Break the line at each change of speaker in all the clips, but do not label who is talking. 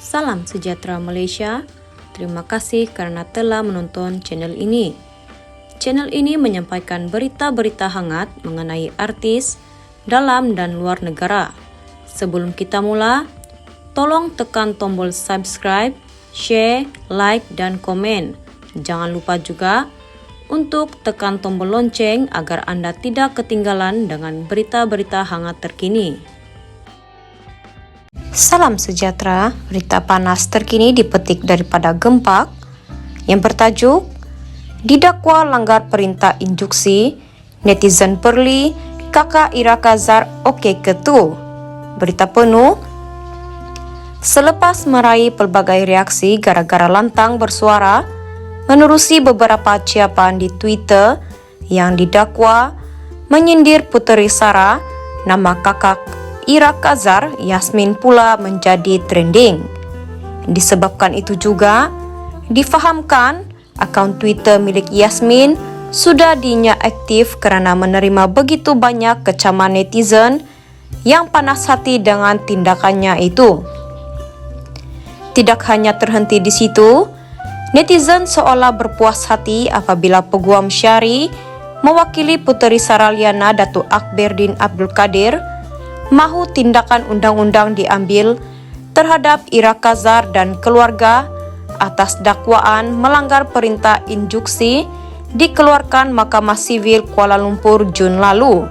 Salam sejahtera Malaysia. Terima kasih karena telah menonton channel ini. Channel ini menyampaikan berita-berita hangat mengenai artis dalam dan luar negara. Sebelum kita mula, tolong tekan tombol subscribe, share, like dan komen. Jangan lupa juga untuk tekan tombol lonceng agar Anda tidak ketinggalan dengan berita-berita hangat terkini. Salam sejahtera, berita panas terkini dipetik daripada Gempak yang bertajuk didakwa langgar perintah injuksi, netizen Perli, kakak Ira Kazar okey ke tu? Berita penuh. Selepas meraih pelbagai reaksi gara-gara lantang bersuara menerusi beberapa ciapan di Twitter yang didakwa menyindir Puteri Sarah, nama kakak Ira Kazar, Yasmin pula menjadi trending. Disebabkan itu juga, difahamkan akaun Twitter milik Yasmin sudah diinaktif kerana menerima begitu banyak kecaman netizen yang panas hati dengan tindakannya itu. Tidak hanya terhenti di situ, netizen seolah berpuas hati apabila Peguam Syari mewakili Puteri Sarah Liana Datuk Akberdin Abdul Kadir mahu tindakan undang-undang diambil terhadap Ira Kazar dan keluarga atas dakwaan melanggar perintah injuksi dikeluarkan Mahkamah Sivil Kuala Lumpur Jun lalu.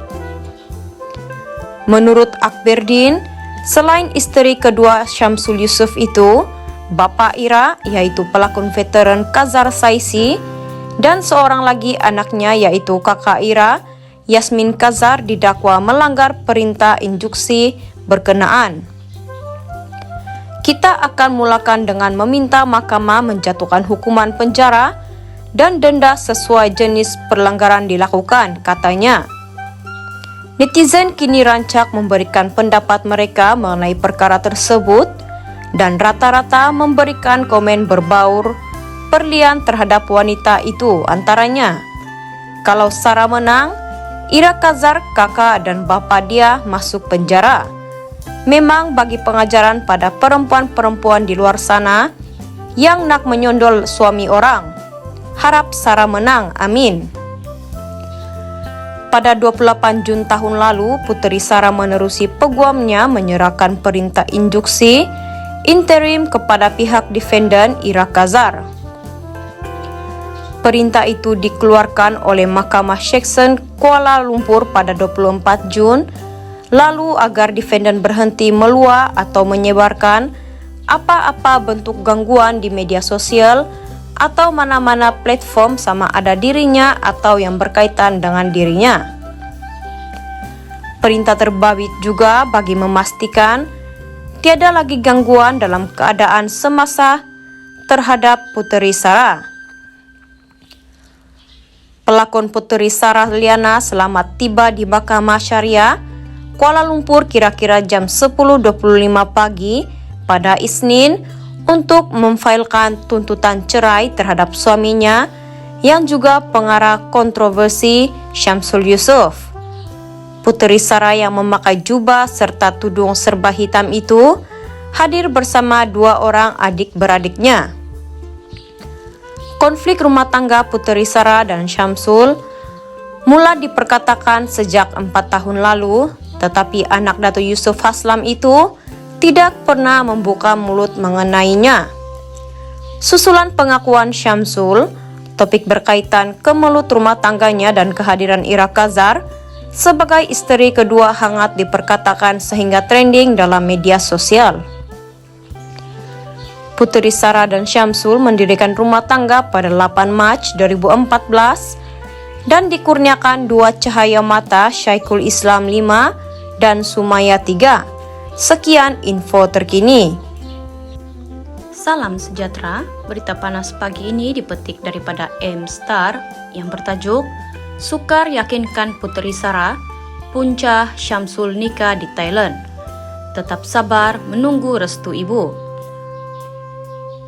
Menurut Akberdin, selain isteri kedua Syamsul Yusof itu, bapa Ira iaitu pelakon veteran Kazar Saisi dan seorang lagi anaknya iaitu kakak Ira, Yasmin Kazar didakwa melanggar perintah injuksi berkenaan. Kita akan mulakan dengan meminta mahkamah menjatuhkan hukuman penjara dan denda sesuai jenis pelanggaran dilakukan, katanya. Netizen kini rancak memberikan pendapat mereka mengenai perkara tersebut dan rata-rata memberikan komen berbaur perlian terhadap wanita itu, antaranya, kalau Sarah menang, Ira Kazar, kakak dan bapa dia masuk penjara. Memang bagi pengajaran pada perempuan-perempuan di luar sana yang nak menyondol suami orang. Harap Sarah menang, amin. Pada 28 Jun tahun lalu, Puteri Sarah menerusi peguamnya menyerahkan perintah injuksi interim kepada pihak defendant Ira Kazar. Perintah itu dikeluarkan oleh Mahkamah Seksyen Kuala Lumpur pada 24 Jun lalu agar defendant berhenti meluah atau menyebarkan apa-apa bentuk gangguan di media sosial atau mana-mana platform sama ada dirinya atau yang berkaitan dengan dirinya. Perintah terbabit juga bagi memastikan tiada lagi gangguan dalam keadaan semasa terhadap Puteri Sarah. Pelakon Puteri Sarah Liana selamat tiba di Mahkamah Syariah Kuala Lumpur kira-kira jam 10.25 pagi pada Isnin untuk memfailkan tuntutan cerai terhadap suaminya yang juga pengarah kontroversi Syamsul Yusof. Puteri Sarah yang memakai jubah serta tudung serba hitam itu hadir bersama dua orang adik-beradiknya. Konflik rumah tangga Puteri Sarah dan Syamsul mula diperkatakan sejak 4 tahun lalu, tetapi anak Dato' Yusof Haslam itu tidak pernah membuka mulut mengenainya. Susulan pengakuan Syamsul, topik berkaitan kemelut rumah tangganya dan kehadiran Ira Kazar sebagai isteri kedua hangat diperkatakan sehingga trending dalam media sosial. Puteri Sarah dan Syamsul mendirikan rumah tangga pada 8 Mac 2014 dan dikurniakan dua cahaya mata Syekhul Islam 5 dan Sumaya 3. Sekian info terkini. Salam sejahtera, berita panas pagi ini dipetik daripada M-Star yang bertajuk Sukar yakinkan Puteri Sarah, punca Syamsul nikah di Thailand. Tetap sabar menunggu restu ibu.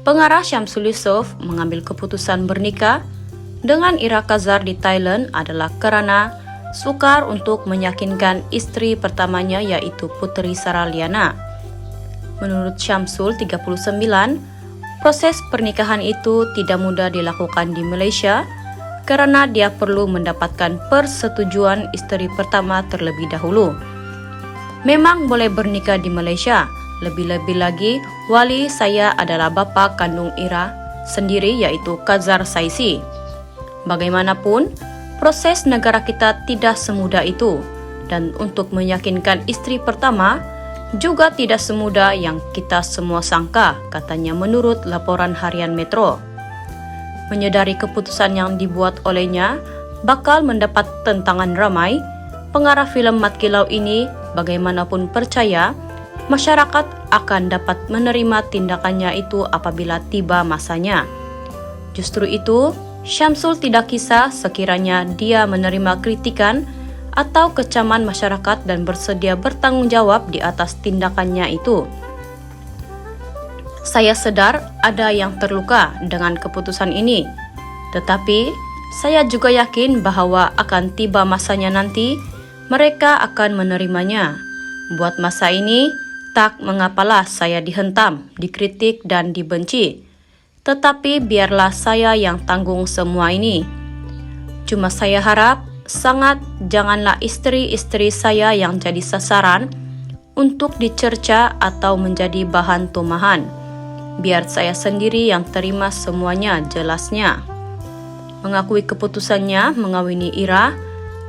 Pengarah Syamsul Yusof mengambil keputusan bernikah dengan Ira Kazar di Thailand adalah kerana sukar untuk meyakinkan isteri pertamanya yaitu Puteri Sarah Liana. Menurut Syamsul 39, proses pernikahan itu tidak mudah dilakukan di Malaysia karena dia perlu mendapatkan persetujuan istri pertama terlebih dahulu. Memang boleh bernikah di Malaysia, lebih-lebih lagi wali saya adalah bapa kandung Ira sendiri yaitu Kazar Saisi. Bagaimanapun, proses negara kita tidak semudah itu dan untuk meyakinkan istri pertama juga tidak semudah yang kita semua sangka, katanya menurut laporan harian Metro. Menyadari keputusan yang dibuat olehnya bakal mendapat tentangan ramai, pengarah filem Mat Kilau ini bagaimanapun percaya masyarakat akan dapat menerima tindakannya itu apabila tiba masanya. Justru itu, Syamsul tidak kisah sekiranya dia menerima kritikan atau kecaman masyarakat dan bersedia bertanggung jawab di atas tindakannya itu. Saya sadar ada yang terluka dengan keputusan ini, tetapi saya juga yakin bahwa akan tiba masanya nanti mereka akan menerimanya. Buat masa ini, tak mengapalah saya dihentam, dikritik dan dibenci. Tetapi biarlah saya yang tanggung semua ini. Cuma saya harap sangat janganlah istri-istri saya yang jadi sasaran untuk dicerca atau menjadi bahan tumahan. Biar saya sendiri yang terima semuanya, jelasnya. Mengakui keputusannya mengawini Ira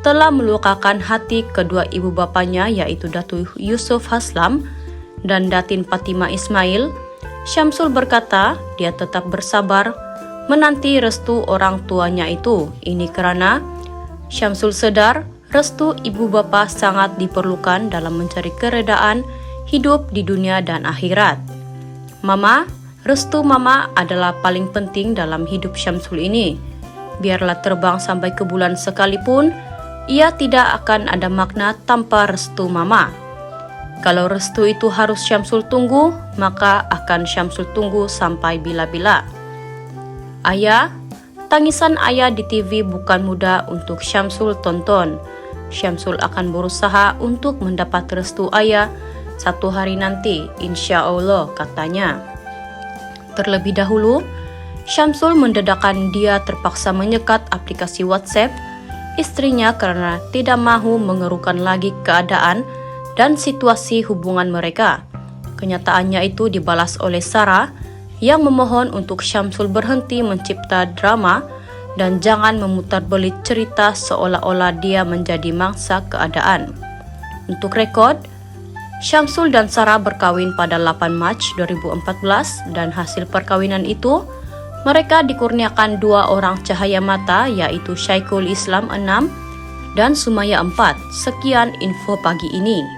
telah melukakan hati kedua ibu bapanya yaitu Datuk Yusuf Haslam dan Datin Fatima Ismail. Syamsul berkata dia tetap bersabar menanti restu orang tuanya itu. Ini kerana Syamsul sedar restu ibu bapa sangat diperlukan dalam mencari keredaan hidup di dunia dan akhirat. Restu mama adalah paling penting dalam hidup Syamsul ini. Biarlah terbang sampai ke bulan sekalipun, ia tidak akan ada makna tanpa restu mama. Kalau restu itu harus Syamsul tunggu, maka akan Syamsul tunggu sampai bila-bila. Ayah, tangisan ayah di TV bukan mudah untuk Syamsul tonton. Syamsul akan berusaha untuk mendapat restu ayah satu hari nanti, insya Allah, katanya. Terlebih dahulu, Syamsul mendedahkan dia terpaksa menyekat aplikasi WhatsApp istrinya karena tidak mahu mengerukan lagi keadaan dan situasi hubungan mereka. Kenyataannya itu dibalas oleh Sarah yang memohon untuk Syamsul berhenti mencipta drama dan jangan memutarbelit cerita seolah-olah dia menjadi mangsa keadaan. Untuk rekod, Syamsul dan Sarah berkahwin pada 8 Mac 2014 dan hasil perkawinan itu mereka dikurniakan 2 orang cahaya mata yaitu Syekhul Islam 6 dan Sumaya 4. Sekian info pagi ini.